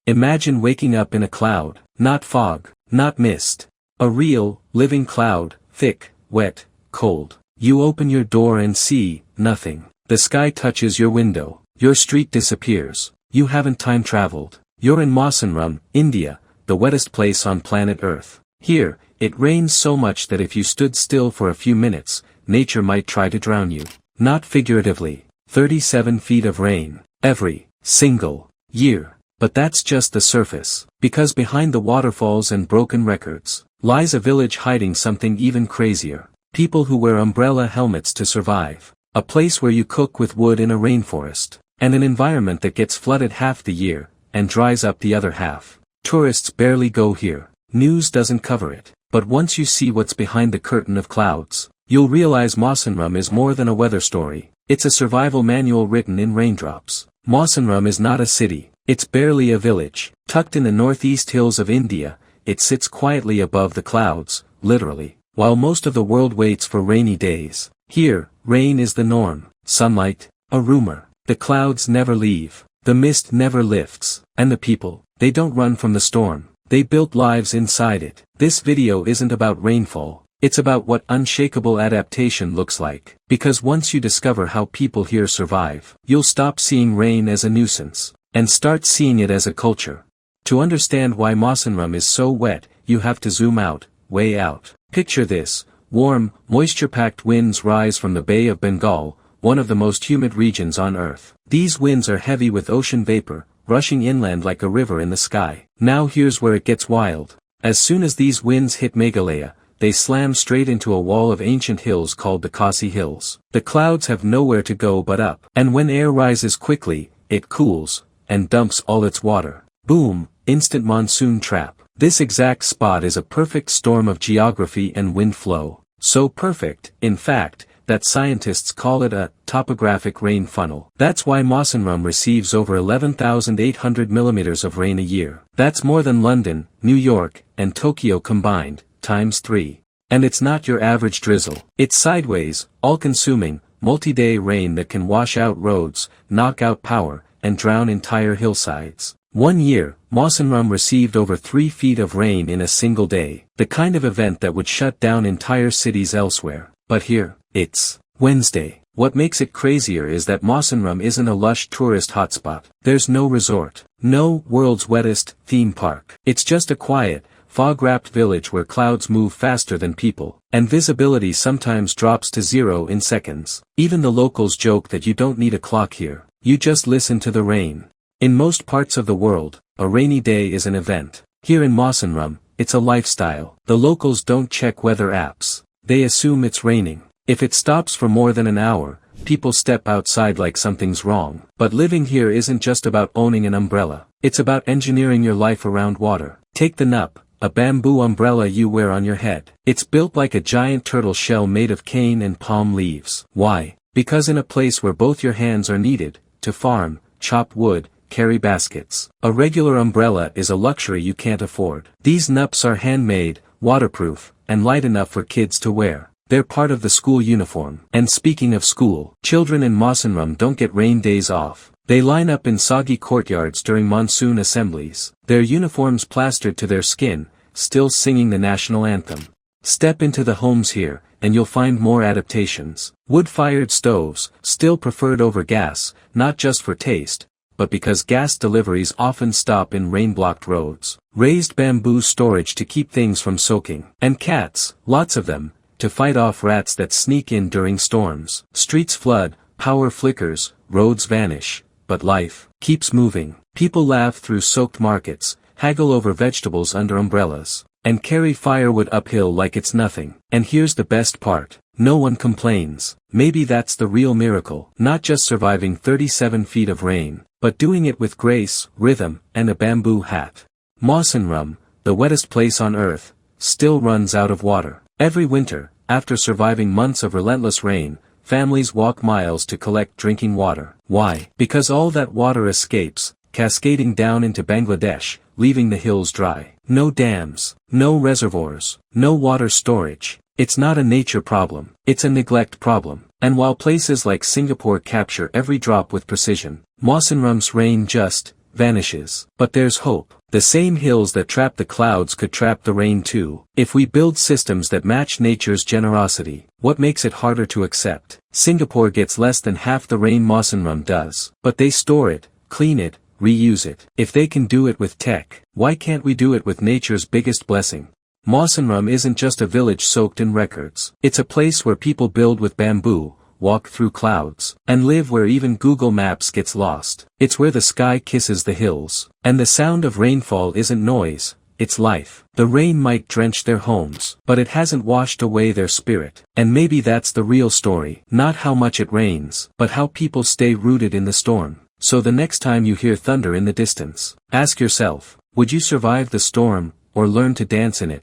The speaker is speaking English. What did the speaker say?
Imagine waking up in a cloud, not fog, not mist. A real, living cloud, thick, wet, cold. You open your door and see, nothing. The sky touches your window. Your street disappears. You haven't time traveled. You're in Mawsynram, India, the wettest place on planet Earth. Here, it rains so much that if you stood still for a few minutes, nature might try to drown you. Not figuratively. 37 feet of rain, every single year. But that's just the surface, because behind the waterfalls and broken records, lies a village hiding something even crazier. People who wear umbrella helmets to survive. A place where you cook with wood in a rainforest. And an environment that gets flooded half the year, and dries up the other half. Tourists barely go here. News doesn't cover it. But once you see what's behind the curtain of clouds, you'll realize Mawsynram is more than a weather story. It's a survival manual written in raindrops. Mawsynram is not a city. It's barely a village. Tucked in the northeast hills of India, it sits quietly above the clouds, literally. While most of the world waits for rainy days, here, rain is the norm. Sunlight, a rumor. The clouds never leave. The mist never lifts. And the people, they don't run from the storm. They built lives inside it. This video isn't about rainfall. It's about what unshakable adaptation looks like. Because once you discover how people here survive, you'll stop seeing rain as a nuisance. And start seeing it as a culture. To understand why Mawsynram is so wet, you have to zoom out, way out. Picture this, warm, moisture-packed winds rise from the Bay of Bengal, one of the most humid regions on Earth. These winds are heavy with ocean vapor, rushing inland like a river in the sky. Now here's where it gets wild. As soon as these winds hit Meghalaya, they slam straight into a wall of ancient hills called the Khasi Hills. The clouds have nowhere to go but up. And when air rises quickly, it cools, and dumps all its water. Boom, instant monsoon trap. This exact spot is a perfect storm of geography and wind flow. So perfect, in fact, that scientists call it a topographic rain funnel. That's why Mawsynram receives over 11,800 millimeters of rain a year. That's more than London, New York, and Tokyo combined, times 3. And it's not your average drizzle. It's sideways, all-consuming, multi-day rain that can wash out roads, knock out power, and drown entire hillsides. One year, Mawsynram received over 3 feet of rain in a single day, the kind of event that would shut down entire cities elsewhere. But here, it's Wednesday. What makes it crazier is that Mawsynram isn't a lush tourist hotspot. There's no resort, no world's wettest theme park. It's just a quiet, fog-wrapped village where clouds move faster than people, and visibility sometimes drops to 0 in seconds. Even the locals joke that you don't need a clock here. You just listen to the rain. In most parts of the world, a rainy day is an event. Here in Mawsynram, it's a lifestyle. The locals don't check weather apps. They assume it's raining. If it stops for more than an hour, people step outside like something's wrong. But living here isn't just about owning an umbrella. It's about engineering your life around water. Take the nup, a bamboo umbrella you wear on your head. It's built like a giant turtle shell made of cane and palm leaves. Why? Because in a place where both your hands are needed, to farm, chop wood, carry baskets. A regular umbrella is a luxury you can't afford. These nups are handmade, waterproof, and light enough for kids to wear. They're part of the school uniform. And speaking of school, children in Mawsynram don't get rain days off. They line up in soggy courtyards during monsoon assemblies, their uniforms plastered to their skin, still singing the national anthem. Step into the homes here, and you'll find more adaptations. Wood-fired stoves, still preferred over gas, not just for taste, but because gas deliveries often stop in rain-blocked roads. Raised bamboo storage to keep things from soaking. And cats, lots of them, to fight off rats that sneak in during storms. Streets flood, power flickers, roads vanish, but life keeps moving. People laugh through soaked markets, haggle over vegetables under umbrellas, and carry firewood uphill like it's nothing. And here's the best part. No one complains. Maybe that's the real miracle. Not just surviving 37 feet of rain, but doing it with grace, rhythm, and a bamboo hat. Mawsynram, the wettest place on Earth, still runs out of water. Every winter, after surviving months of relentless rain, families walk miles to collect drinking water. Why? Because all that water escapes, cascading down into Bangladesh, leaving the hills dry. No dams, no reservoirs, no water storage. It's not a nature problem, it's a neglect problem. And while places like Singapore capture every drop with precision, Mawsynram's rain just vanishes. But there's hope. The same hills that trap the clouds could trap the rain too. If we build systems that match nature's generosity, what makes it harder to accept? Singapore gets less than half the rain Mawsynram does. But they store it, clean it, reuse it. If they can do it with tech, why can't we do it with nature's biggest blessing? Mawsynram isn't just a village soaked in records. It's a place where people build with bamboo, walk through clouds, and live where even Google Maps gets lost. It's where the sky kisses the hills, and the sound of rainfall isn't noise, it's life. The rain might drench their homes, but it hasn't washed away their spirit. And maybe that's the real story. Not how much it rains, but how people stay rooted in the storm. So the next time you hear thunder in the distance, ask yourself, would you survive the storm, or learn to dance in it?